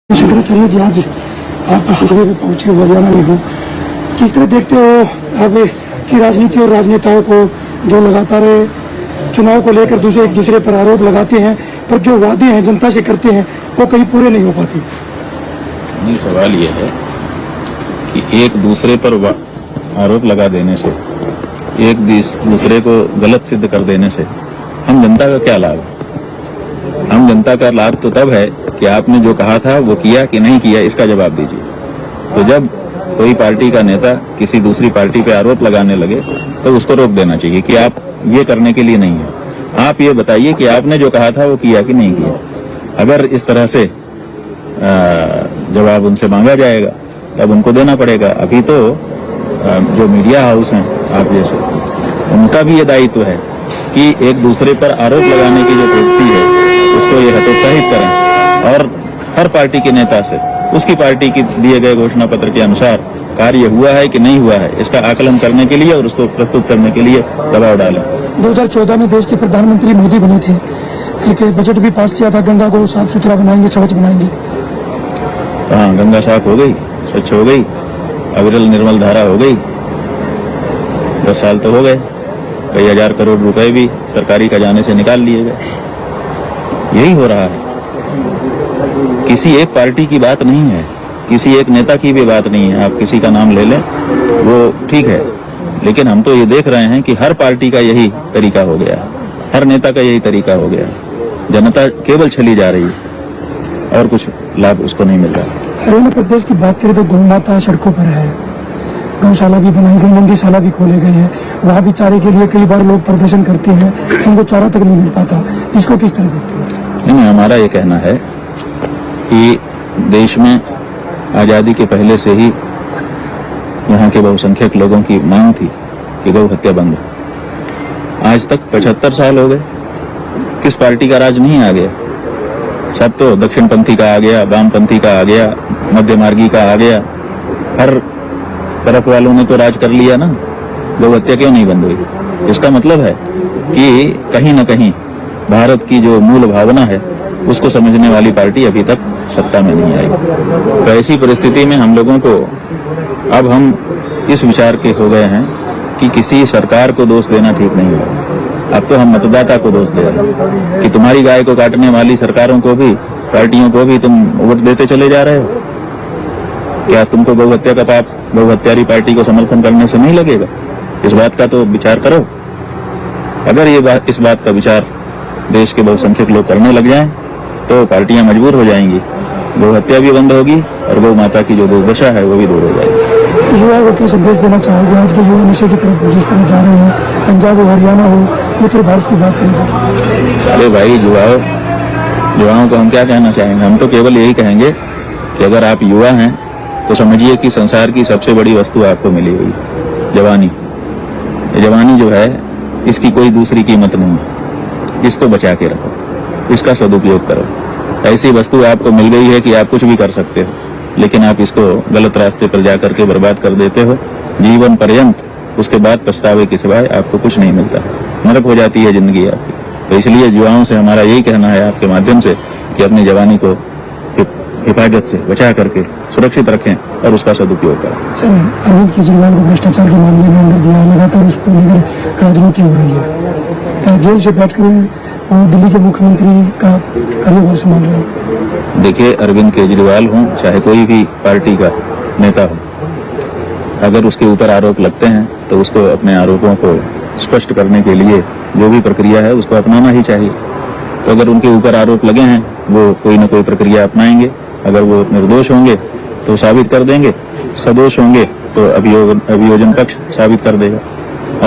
शंकराचार्य जी, आज आप हलवे में पहुंचे हो, हरियाणा में हो, किस तरह देखते हो अब की राजनीति और राजनेताओं को जो लगातार चुनाव को लेकर एक दूसरे पर आरोप लगाते हैं, पर जो वादे हैं जनता से करते हैं वो कहीं पूरे नहीं हो पाते। नहीं, सवाल ये है कि एक दूसरे पर आरोप लगा देने से, एक दूसरे को गलत सिद्ध कर देने से हम जनता का क्या लाभ? हम जनता का लाभ तो तब है कि आपने जो कहा था वो किया कि नहीं किया, इसका जवाब दीजिए। तो जब कोई पार्टी का नेता किसी दूसरी पार्टी पे आरोप लगाने लगे तो उसको रोक देना चाहिए कि आप ये करने के लिए नहीं है। आप ये बताइए कि आपने जो कहा था वो किया कि नहीं किया। अगर इस तरह से जवाब उनसे मांगा जाएगा तब उनको देना पड़ेगा। अभी तो जो मीडिया हाउस हैं आप जैसे, उनका भी ये दायित्व है कि एक दूसरे पर आरोप लगाने की जो प्रवृत्ति है उसको ये हतोत्साहित करें और हर पार्टी के नेता से उसकी पार्टी की दिए गए घोषणा पत्र के अनुसार कार्य हुआ है कि नहीं हुआ है इसका आकलन करने के लिए और उसको प्रस्तुत करने के लिए दबाव डालें। 2014 में देश के प्रधानमंत्री मोदी बने थे, एक बजट भी पास किया था, गंगा को साफ सुथरा बनाएंगे, स्वच्छ बनाएंगे। हाँ, गंगा साफ हो गई, स्वच्छ हो गई, अविरल निर्मल धारा हो गई। 10 साल तो हो गए, कई हजार करोड़ रुपए भी सरकारी खजाने से निकाल लिए गए। यही हो रहा है। किसी एक पार्टी की बात नहीं है, किसी एक नेता की भी बात नहीं है। आप किसी का नाम ले लें वो ठीक है, लेकिन हम तो ये देख रहे हैं कि हर पार्टी का यही तरीका हो गया, हर नेता का यही तरीका हो गया। जनता केवल छली जा रही है और कुछ लाभ उसको नहीं मिल रहा। हरियाणा प्रदेश की बात करें तो गौ माता सड़कों पर है, गौशाला भी बनाई गई, नंदीशाला भी खोले गए हैं, वहाँ भी चारे के लिए कई बार लोग प्रदर्शन करते हैं, उनको चारा तक नहीं मिल पाता। इसको किस तरह देखते हैं? नहीं, हमारा ये कहना है कि देश में आज़ादी के पहले से ही यहाँ के बहुसंख्यक लोगों की मांग थी कि गौ हत्या बंद हो। आज तक 75 साल हो गए, किस पार्टी का राज नहीं आ गया? सब तो दक्षिणपंथी का आ गया, वामपंथी का आ गया, मध्य मार्गी का आ गया, हर तरफ वालों ने तो राज कर लिया ना। गौ हत्या क्यों नहीं बंद हुई? इसका मतलब है कि कहीं न कहीं भारत की जो मूल भावना है उसको समझने वाली पार्टी अभी तक सत्ता में नहीं आई। तो ऐसी परिस्थिति में हम लोगों को अब हम इस विचार के हो गए हैं कि किसी सरकार को दोष देना ठीक नहीं है। अब तो हम मतदाता को दोष दे रहे हैं कि तुम्हारी गाय को काटने वाली सरकारों को भी, पार्टियों को भी तुम वोट देते चले जा रहे हो। क्या तुमको गौ हत्या का पाप गौ हत्यारी पार्टी को समर्थन करने से नहीं लगेगा? इस बात का तो विचार करो। अगर इस बात का विचार देश के बहुसंख्यक लोग करने लग जाएं तो पार्टियां मजबूर हो जाएंगी, गौ हत्या भी बंद होगी और गौ माता की जो दुर्दशा है वो भी दूर हो जाएगी। युवा को क्या संदेश देना चाहोगे? आज के युवा नशे की तरफ जिस तरह जा रहे हैं, पंजाब हो, हरियाणा हो, उत्तर भारत की बात करें। अरे भाई, युवाओं को हम क्या कहना चाहेंगे? हम तो केवल यही कहेंगे कि अगर आप युवा हैं तो समझिए कि संसार की सबसे बड़ी वस्तु आपको मिली हुई जवानी। जवानी जो है इसकी कोई दूसरी कीमत नहीं है। इसको बचा के रखो, इसका सदुपयोग करो। ऐसी वस्तु आपको मिल गई है कि आप कुछ भी कर सकते हो, लेकिन आप इसको गलत रास्ते पर जाकर के बर्बाद कर देते हो जीवन पर्यंत। उसके बाद पछतावे के सिवाय आपको कुछ नहीं मिलता, नरक हो जाती है जिंदगी आपकी। तो इसलिए युवाओं से हमारा यही कहना है आपके माध्यम से कि अपनी जवानी को हिफाजत से बचा करके सुरक्षित रखें और उसका सदुपयोग करें। सर, अरविंद केजरीवाल को भ्रष्टाचार के मामले में अंदर दिया, लगातार उसको लेकर राजनीति हो रही है। जेल से बैठकर वो दिल्ली के मुख्यमंत्री का कार्यभार संभाल रहे हैं। देखिए, अरविंद केजरीवाल हो चाहे कोई भी पार्टी का नेता हो, अगर उसके ऊपर आरोप लगते हैं तो उसको अपने आरोपों को स्पष्ट करने के लिए जो भी प्रक्रिया है उसको अपनाना ही चाहिए। तो अगर उनके ऊपर आरोप लगे हैं वो कोई ना कोई प्रक्रिया अपनाएंगे। अगर वो निर्दोष होंगे तो साबित कर देंगे, सदोष होंगे तो अभियोजन पक्ष साबित कर देगा।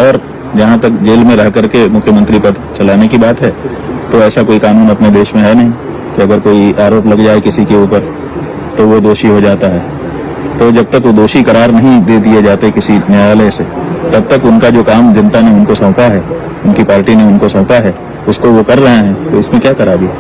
और जहां तक जेल में रह करके मुख्यमंत्री पद चलाने की बात है तो ऐसा कोई कानून अपने देश में है नहीं कि अगर कोई आरोप लग जाए किसी के ऊपर तो वो दोषी हो जाता है। तो जब तक वो दोषी करार नहीं दे दिए जाते किसी न्यायालय से, तब तक उनका जो काम जनता ने उनको सौंपा है, उनकी पार्टी ने उनको सौंपा है, उसको वो कर रहे हैं। तो इसमें क्या करा दिया?